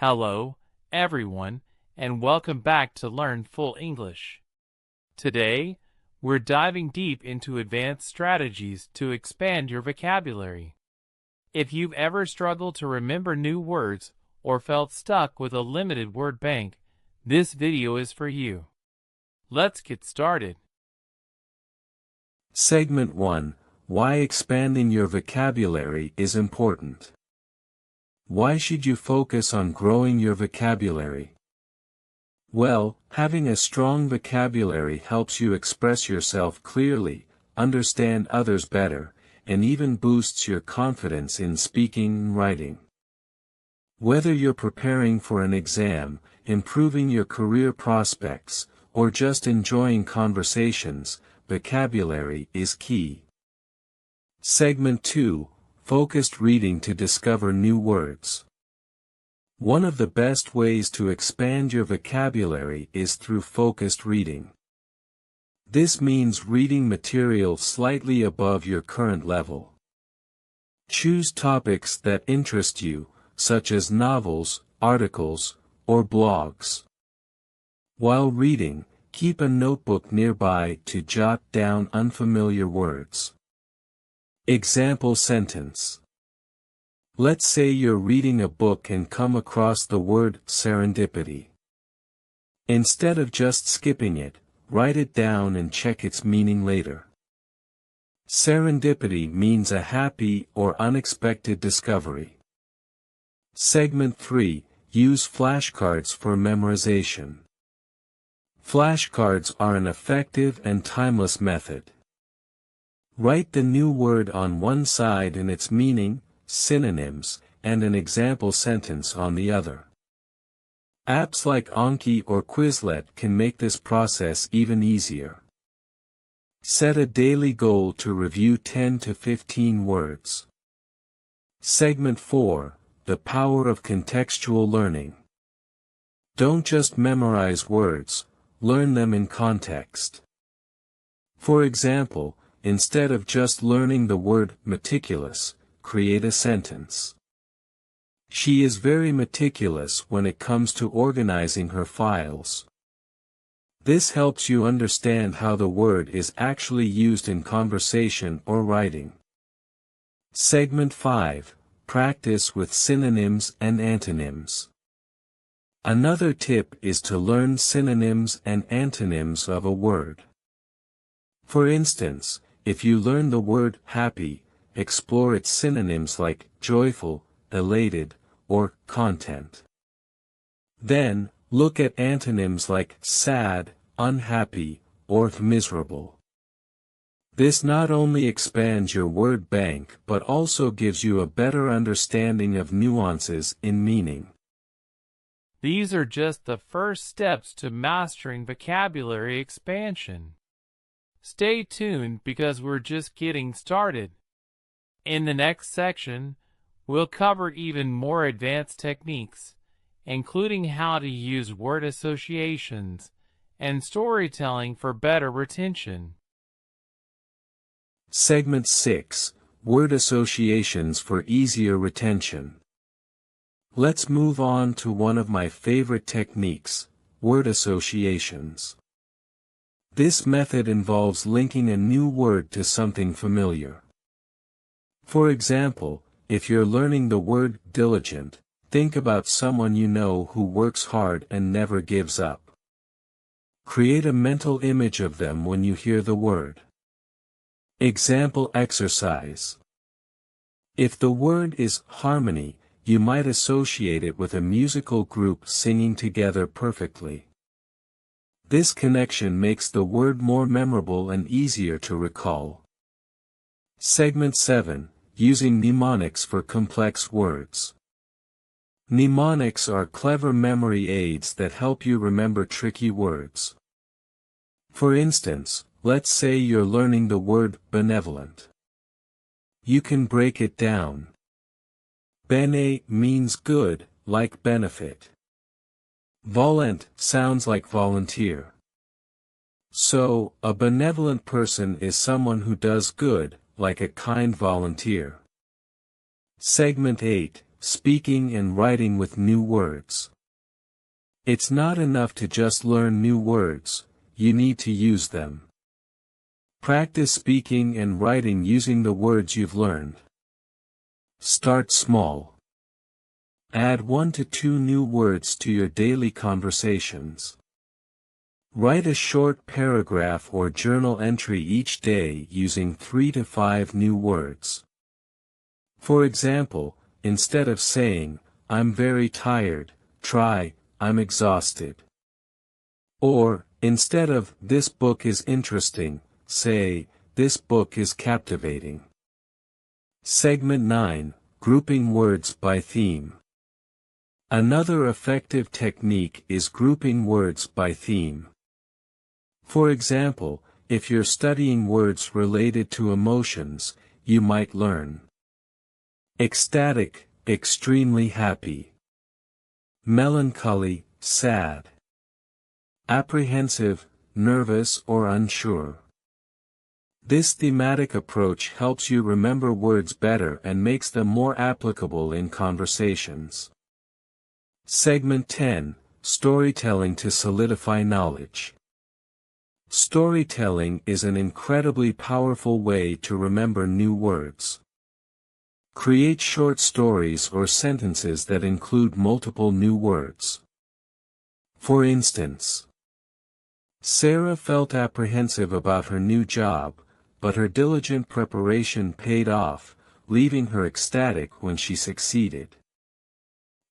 Hello, everyone, and welcome back to Learn Full English. Today, we're diving deep into advanced strategies to expand your vocabulary. If you've ever struggled to remember new words or felt stuck with a limited word bank, this video is for you. Let's get started. Segment 1: Why expanding your vocabulary is important. Why should you focus on growing your vocabulary? Well, having a strong vocabulary helps you express yourself clearly, understand others better, and even boosts your confidence in speaking and writing. Whether you're preparing for an exam, improving your career prospects, or just enjoying conversations, vocabulary is key. Segment 2: Focused reading to discover new words. One of the best ways to expand your vocabulary is through focused reading. This means reading material slightly above your current level. Choose topics that interest you, such as novels, articles, or blogs. While reading, keep a notebook nearby to jot down unfamiliar words. Example sentence. Let's say you're reading a book and come across the word serendipity. Instead of just skipping it, write it down and check its meaning later. Serendipity means a happy or unexpected discovery. Segment 3: Use flashcards for memorization. Flashcards are an effective and timeless method. Write the new word on one side and its meaning, synonyms, and an example sentence on the other. Apps like Anki or Quizlet can make this process even easier. Set a daily goal to review 10 to 15 words. Segment 4: The power of contextual learning. Don't just memorize words, learn them in context. For example, instead of just learning the word meticulous, create a sentence. She is very meticulous when it comes to organizing her files. This helps you understand how the word is actually used in conversation or writing. Segment 5: Practice with synonyms and antonyms. Another tip is to learn synonyms and antonyms of a word. For instance, if you learn the word happy, explore its synonyms like joyful, elated, or content. Then, look at antonyms like sad, unhappy, or miserable. This not only expands your word bank but also gives you a better understanding of nuances in meaning. These are just the first steps to mastering vocabulary expansion. Stay tuned because we're just getting started. In the next section, we'll cover even more advanced techniques, including how to use word associations and storytelling for better retention. Segment 6: Word associations for easier retention. Let's move on to one of my favorite techniques, word associations. This method involves linking a new word to something familiar. For example, if you're learning the word diligent, think about someone you know who works hard and never gives up. Create a mental image of them when you hear the word. Example exercise. If the word is harmony, you might associate it with a musical group singing together perfectly. This connection makes the word more memorable and easier to recall. Segment 7: Using mnemonics for complex words. Mnemonics are clever memory aids that help you remember tricky words. For instance, let's say you're learning the word benevolent. You can break it down. Bene means good, like benefit. Volent sounds like volunteer. So, a benevolent person is someone who does good, like a kind volunteer. Segment 8: speaking and writing with new words. It's not enough to just learn new words, you need to use them. Practice speaking and writing using the words you've learned. Start small. Add 1 to 2 new words to your daily conversations. Write a short paragraph or journal entry each day using 3 to 5 new words. For example, instead of saying, "I'm very tired," try, "I'm exhausted." Or, instead of, "This book is interesting," say, "This book is captivating." Segment 9, Grouping Words by Theme. Another effective technique is grouping words by theme. For example, if you're studying words related to emotions, you might learn ecstatic, extremely happy; melancholy, sad; apprehensive, nervous or unsure. This thematic approach helps you remember words better and makes them more applicable in conversations. Segment 10, Storytelling to solidify knowledge. Storytelling is an incredibly powerful way to remember new words. Create short stories or sentences that include multiple new words. For instance, Sarah felt apprehensive about her new job, but her diligent preparation paid off, leaving her ecstatic when she succeeded.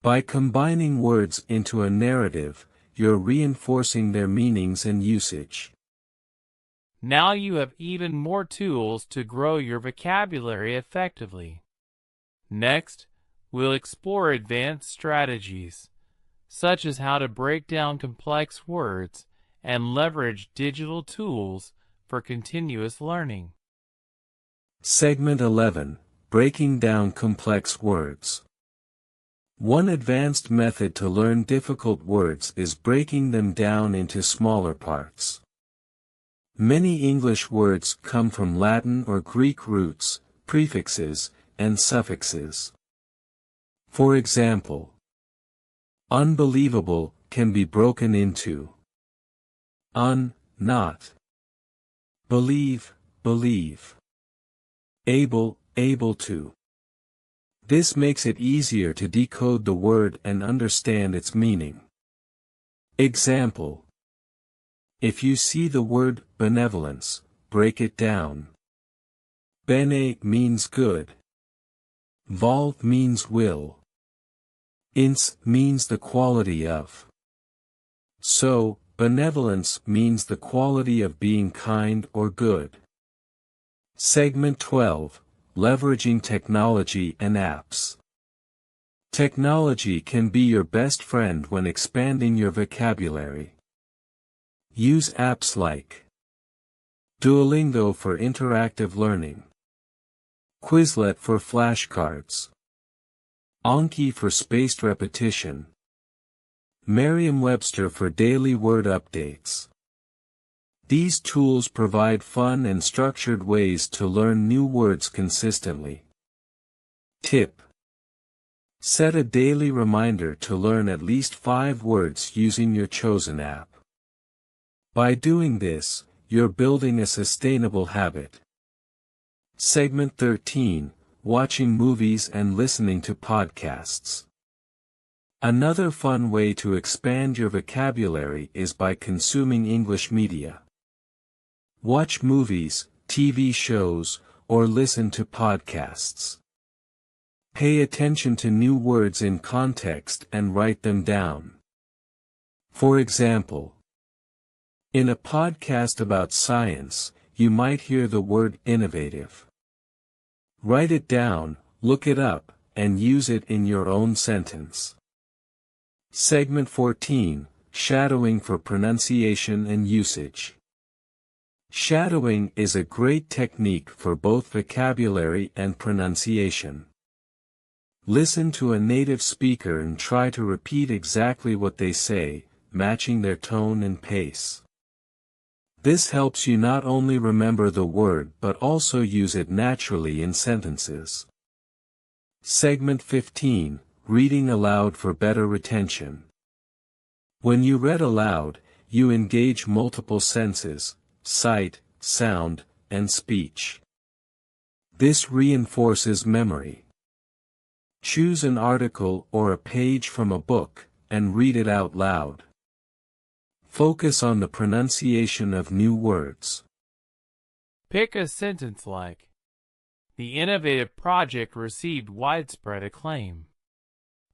By combining words into a narrative, you're reinforcing their meanings and usage. Now you have even more tools to grow your vocabulary effectively. Next, we'll explore advanced strategies, such as how to break down complex words and leverage digital tools for continuous learning. Segment 11, Breaking down complex words. One advanced method to learn difficult words is breaking them down into smaller parts. Many English words come from Latin or Greek roots, prefixes, and suffixes. For example, unbelievable can be broken into not; believe, believe; able, able to. This makes it easier to decode the word and understand its meaning. Example: if you see the word benevolence, break it down. Bene means good. Vol means will. Ins means the quality of. So, benevolence means the quality of being kind or good. Segment 12, Leveraging Technology and Apps. Technology can be your best friend when expanding your vocabulary. Use apps like Duolingo for interactive learning, Quizlet for flashcards, Anki for spaced repetition, Merriam-Webster for daily word updates. These tools provide fun and structured ways to learn new words consistently. Tip: set a daily reminder to learn at least 5 words using your chosen app. By doing this, you're building a sustainable habit. Segment 13, Watching movies and listening to podcasts. Another fun way to expand your vocabulary is by consuming English media. Watch movies, TV shows, or listen to podcasts. Pay attention to new words in context and write them down. For example, in a podcast about science, you might hear the word innovative. Write it down, look it up, and use it in your own sentence. Segment 14, Shadowing for pronunciation and usage. Shadowing is a great technique for both vocabulary and pronunciation. Listen to a native speaker and try to repeat exactly what they say, matching their tone and pace. This helps you not only remember the word but also use it naturally in sentences. Segment 15, Reading aloud for better retention. When you read aloud, you engage multiple senses, sight, sound, and speech. This reinforces memory. Choose an article or a page from a book, and read it out loud. Focus on the pronunciation of new words. Pick a sentence like, "The innovative project received widespread acclaim."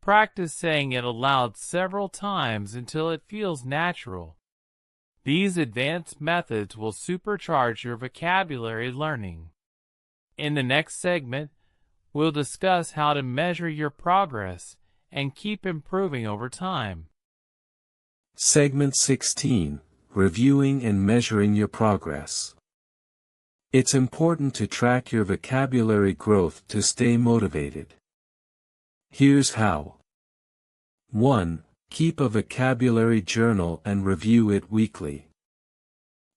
Practice saying it aloud several times until it feels natural. These advanced methods will supercharge your vocabulary learning. In the next segment, we'll discuss how to measure your progress and keep improving over time. Segment 16, Reviewing and measuring your progress. It's important to track your vocabulary growth to stay motivated. Here's how. 1. Keep a vocabulary journal and review it weekly.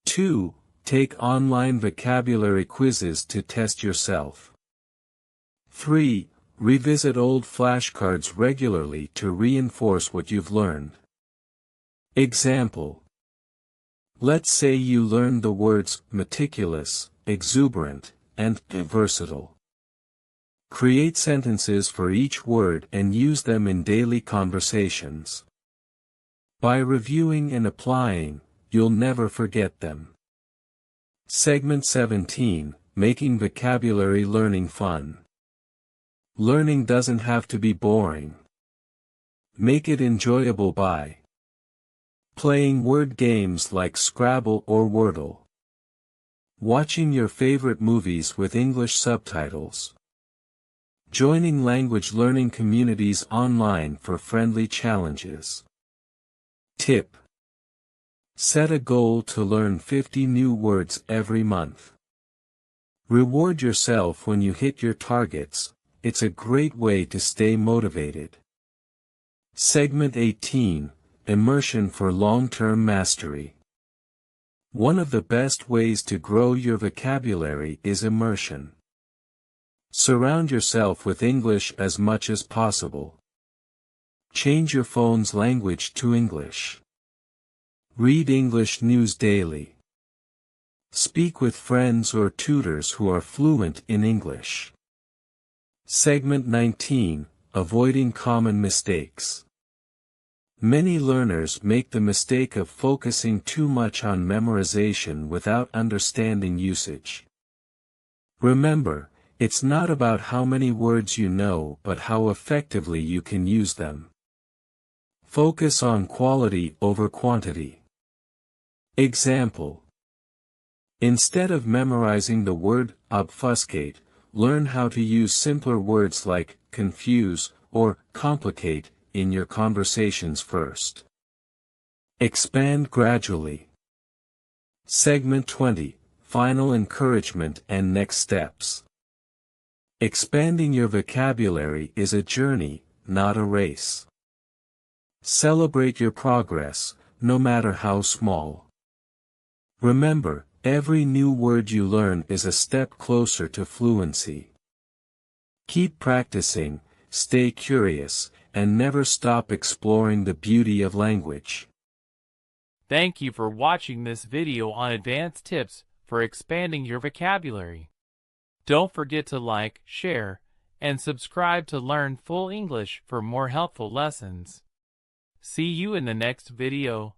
2. Take online vocabulary quizzes to test yourself. 3. Revisit old flashcards regularly to reinforce what you've learned. Example. Let's say you learned the words meticulous, exuberant, and versatile. Create sentences for each word and use them in daily conversations. By reviewing and applying, you'll never forget them. Segment 17, Making vocabulary learning fun. Learning doesn't have to be boring. Make it enjoyable by playing word games like Scrabble or Wordle. Watching your favorite movies with English subtitles. Joining language learning communities online for friendly challenges. Tip. Set a goal to learn 50 new words every month. Reward yourself when you hit your targets. It's a great way to stay motivated. Segment 18, Immersion for long-term mastery. One of the best ways to grow your vocabulary is immersion. Surround yourself with English as much as possible. Change your phone's language to English. Read English news daily. Speak with friends or tutors who are fluent in English. Segment 19, Avoiding common mistakes. Many learners make the mistake of focusing too much on memorization without understanding usage. Remember, it's not about how many words you know but how effectively you can use them. Focus on quality over quantity. Example. Instead of memorizing the word obfuscate, learn how to use simpler words like confuse or complicate in your conversations first. Expand gradually. Segment 20, Final encouragement and next steps. Expanding your vocabulary is a journey, not a race. Celebrate your progress, no matter how small. Remember, every new word you learn is a step closer to fluency. Keep practicing, stay curious, and never stop exploring the beauty of language. Thank you for watching this video on advanced tips for expanding your vocabulary. Don't forget to like, share, and subscribe to learn full English for more helpful lessons. See you in the next video.